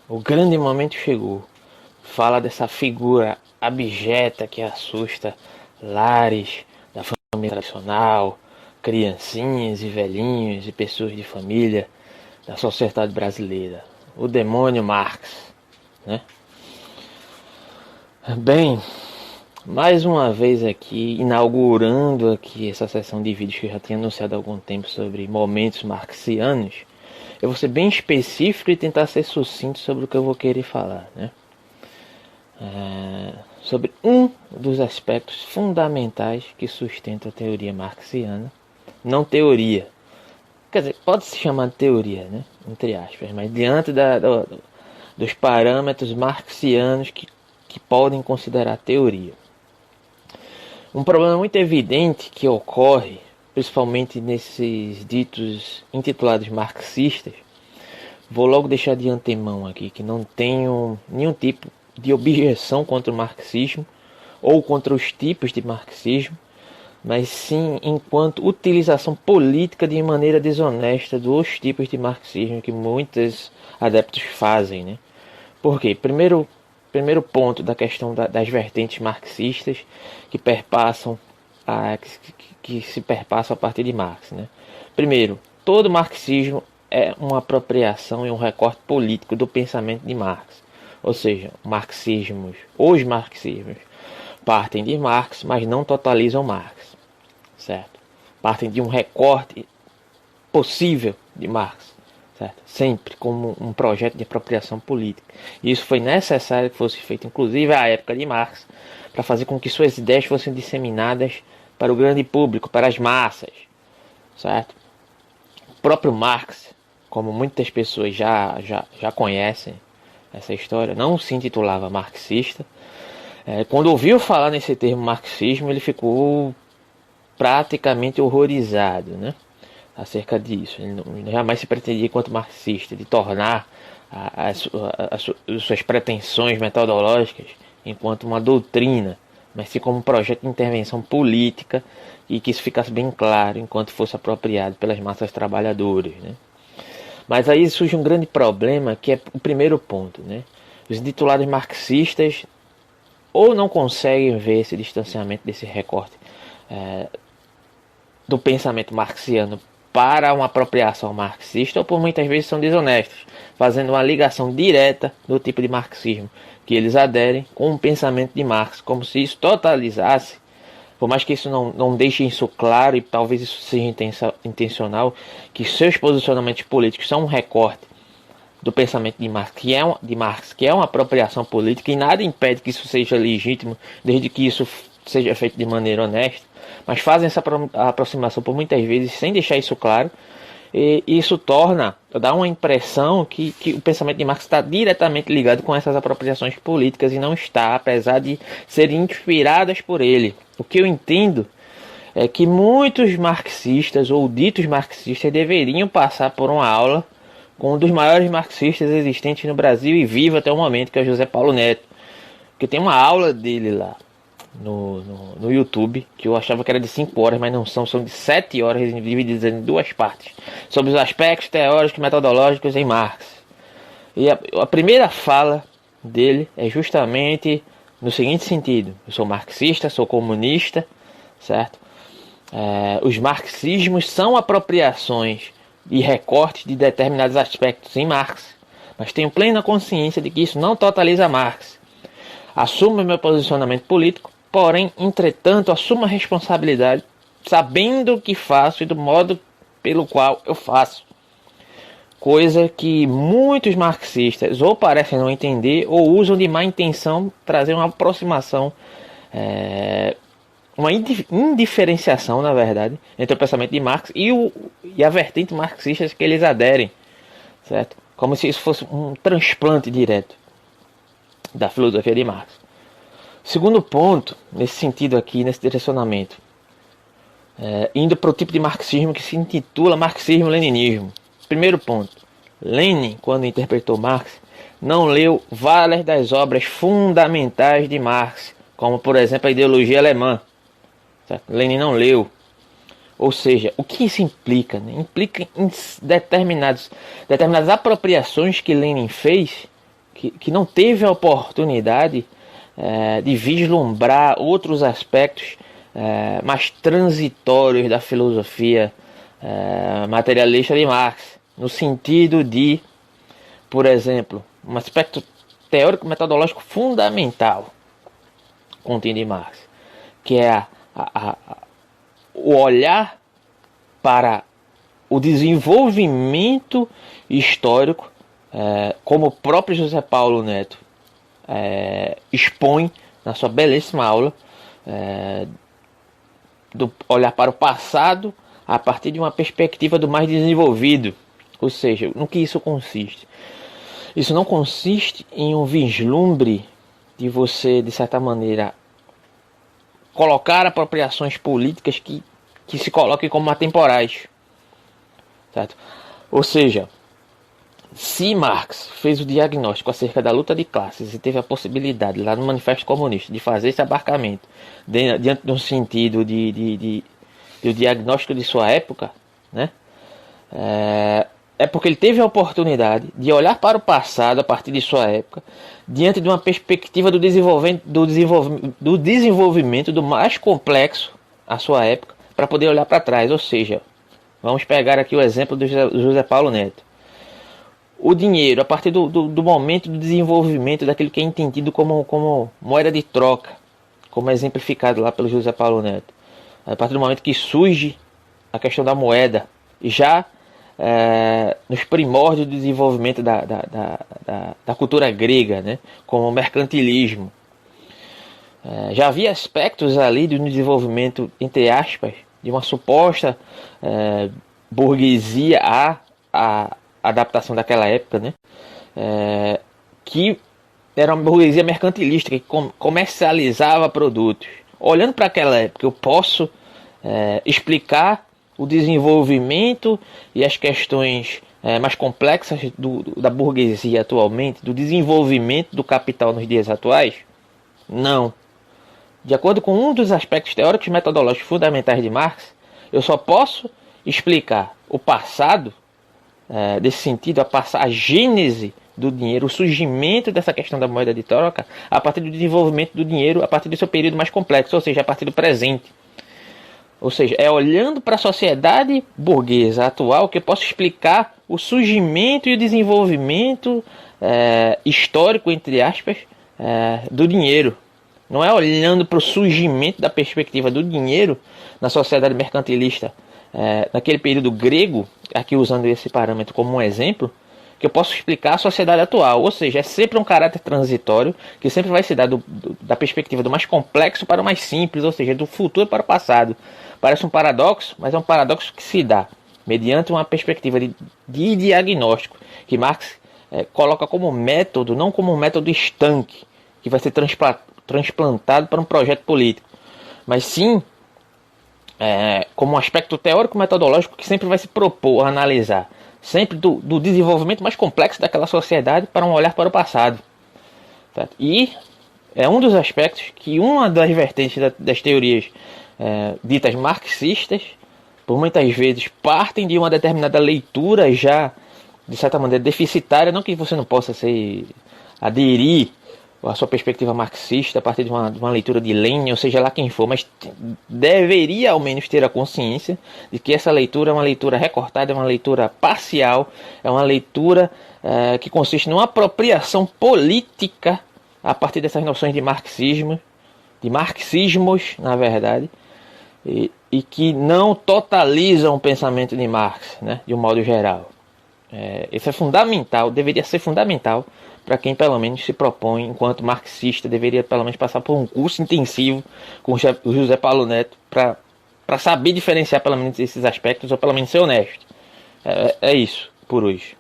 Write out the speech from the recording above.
O grande momento chegou. Fala dessa figura abjeta que assusta lares da família tradicional, criancinhas e velhinhos e pessoas de família da sociedade brasileira. O demônio Marx, né? Bem, mais uma vez aqui, inaugurando aqui essa sessão de vídeos que eu já tinha anunciado há algum tempo sobre momentos marxianos, eu vou ser bem específico e tentar ser sucinto sobre o que eu vou querer falar, né? Sobre um dos aspectos fundamentais que sustenta a teoria marxiana. Não teoria, quer dizer, pode se chamar de teoria, né? Entre aspas, mas diante dos parâmetros marxianos que podem considerar teoria. Um problema muito evidente que ocorre, principalmente nesses ditos intitulados marxistas, vou logo deixar de antemão aqui que não tenho nenhum tipo de objeção contra o marxismo ou contra os tipos de marxismo, mas sim enquanto utilização política de maneira desonesta dos tipos de marxismo que muitos adeptos fazem, né? Por quê? Primeiro ponto da questão das vertentes marxistas que perpassam que se perpassam a partir de Marx, né? Primeiro, todo marxismo é uma apropriação e um recorte político do pensamento de Marx. Ou seja, os marxismos partem de Marx, mas não totalizam Marx, certo? Partem de um recorte possível de Marx, certo? Sempre como um projeto de apropriação política. E isso foi necessário que fosse feito, inclusive à época de Marx, para fazer com que suas ideias fossem disseminadas para o grande público, para as massas, certo? O próprio Marx, como muitas pessoas já conhecem essa história, não se intitulava marxista. Quando ouviu falar nesse termo marxismo, ele ficou praticamente horrorizado, né? Acerca disso. Ele jamais se pretendia, enquanto marxista, de tornar as suas pretensões metodológicas enquanto uma doutrina, mas sim como um projeto de intervenção política, e que isso ficasse bem claro enquanto fosse apropriado pelas massas trabalhadoras, né? Mas aí surge um grande problema, que é o primeiro ponto, né? Os intitulados marxistas ou não conseguem ver esse distanciamento desse recorte do pensamento marxiano para uma apropriação marxista, ou por muitas vezes são desonestos, fazendo uma ligação direta do tipo de marxismo que eles aderem com o pensamento de Marx, como se isso totalizasse. Por mais que isso não deixe isso claro, e talvez isso seja intencional, que seus posicionamentos políticos são um recorte do pensamento de Marx, que é uma apropriação política, e nada impede que isso seja legítimo, desde que isso seja feito de maneira honesta, mas fazem essa aproximação por muitas vezes sem deixar isso claro, e isso dá uma impressão que o pensamento de Marx está diretamente ligado com essas apropriações políticas, e não está, apesar de serem inspiradas por ele. O que eu entendo é que muitos marxistas ou ditos marxistas deveriam passar por uma aula com um dos maiores marxistas existentes no Brasil e vivo até o momento, que é o José Paulo Neto, que tem uma aula dele lá no YouTube, que eu achava que era de 5 horas, mas não são de 7 horas, divididas em 2 partes, sobre os aspectos teóricos e metodológicos em Marx. E a primeira fala dele é justamente no seguinte sentido: eu sou marxista, sou comunista, certo? Os marxismos são apropriações e recortes de determinados aspectos em Marx, mas tenho plena consciência de que isso não totaliza Marx. Assumo meu posicionamento político, porém, entretanto, assumo a responsabilidade, sabendo o que faço e do modo pelo qual eu faço. Coisa que muitos marxistas ou parecem não entender, ou usam de má intenção trazer uma aproximação, uma indiferenciação, na verdade, entre o pensamento de Marx e a vertente marxista que eles aderem, certo? Como se isso fosse um transplante direto da filosofia de Marx. Segundo ponto, nesse sentido aqui, nesse direcionamento, indo para o tipo de marxismo que se intitula marxismo-leninismo. Primeiro ponto: Lenin, quando interpretou Marx, não leu várias das obras fundamentais de Marx, como por exemplo a ideologia alemã, certo? Lenin não leu. Ou seja, o que isso implica, né? Implica em determinadas apropriações que Lenin fez, que não teve a oportunidade de vislumbrar outros aspectos mais transitórios da filosofia materialista de Marx, no sentido de, por exemplo, um aspecto teórico-metodológico fundamental contido em Marx, que é o olhar para o desenvolvimento histórico, como o próprio José Paulo Neto expõe na sua belíssima aula, do olhar para o passado a partir de uma perspectiva do mais desenvolvido. Ou seja, no que isso consiste? Isso não consiste em um vislumbre de você, de certa maneira, colocar apropriações políticas que se coloquem como atemporais, certo? Ou seja, se Marx fez o diagnóstico acerca da luta de classes e teve a possibilidade lá no Manifesto Comunista de fazer esse abarcamento diante de um sentido de diagnóstico de sua época, né? É porque ele teve a oportunidade de olhar para o passado a partir de sua época, diante de uma perspectiva do desenvolvimento do mais complexo à sua época, para poder olhar para trás. Ou seja, vamos pegar aqui o exemplo do José Paulo Neto. O dinheiro, a partir do momento do desenvolvimento daquilo que é entendido como moeda de troca, como exemplificado lá pelo José Paulo Neto. A partir do momento que surge a questão da moeda, já nos primórdios do desenvolvimento da cultura grega, né, como o mercantilismo. Já havia aspectos ali do desenvolvimento, entre aspas, de uma suposta burguesia à adaptação daquela época, né, que era uma burguesia mercantilista, que comercializava produtos. Olhando para aquela época, eu posso explicar o desenvolvimento e as questões mais complexas da burguesia atualmente, do desenvolvimento do capital nos dias atuais? Não. De acordo com um dos aspectos teóricos e metodológicos fundamentais de Marx, eu só posso explicar o passado, desse sentido, a gênese do dinheiro, o surgimento dessa questão da moeda de troca, a partir do desenvolvimento do dinheiro, a partir do seu período mais complexo, ou seja, a partir do presente. Ou seja, é olhando para a sociedade burguesa atual que eu posso explicar o surgimento e o desenvolvimento histórico, entre aspas, do dinheiro. Não é olhando para o surgimento da perspectiva do dinheiro na sociedade mercantilista, naquele período grego, aqui usando esse parâmetro como um exemplo, que eu posso explicar a sociedade atual. Ou seja, é sempre um caráter transitório, que sempre vai se dar da perspectiva do mais complexo para o mais simples, ou seja, do futuro para o passado. Parece um paradoxo, mas é um paradoxo que se dá mediante uma perspectiva de diagnóstico, que Marx coloca como método, não como um método estanque, que vai ser transplantado para um projeto político, mas sim como um aspecto teórico-metodológico que sempre vai se propor a analisar, sempre do desenvolvimento mais complexo daquela sociedade para um olhar para o passado. Certo? E é um dos aspectos que uma das vertentes das teorias ditas marxistas, por muitas vezes partem de uma determinada leitura já, de certa maneira, deficitária, não que você não possa aderir a sua perspectiva marxista a partir de uma leitura de Lenin, ou seja lá quem for, mas deveria ao menos ter a consciência de que essa leitura é uma leitura recortada, é uma leitura parcial, é uma leitura que consiste numa apropriação política a partir dessas noções de marxismos, na verdade, e que não totalizam o pensamento de Marx, né, de um modo geral. Isso é fundamental, deveria ser fundamental para quem pelo menos se propõe, enquanto marxista, deveria pelo menos passar por um curso intensivo com o José Paulo Neto para saber diferenciar pelo menos esses aspectos, ou pelo menos ser honesto. É isso por hoje.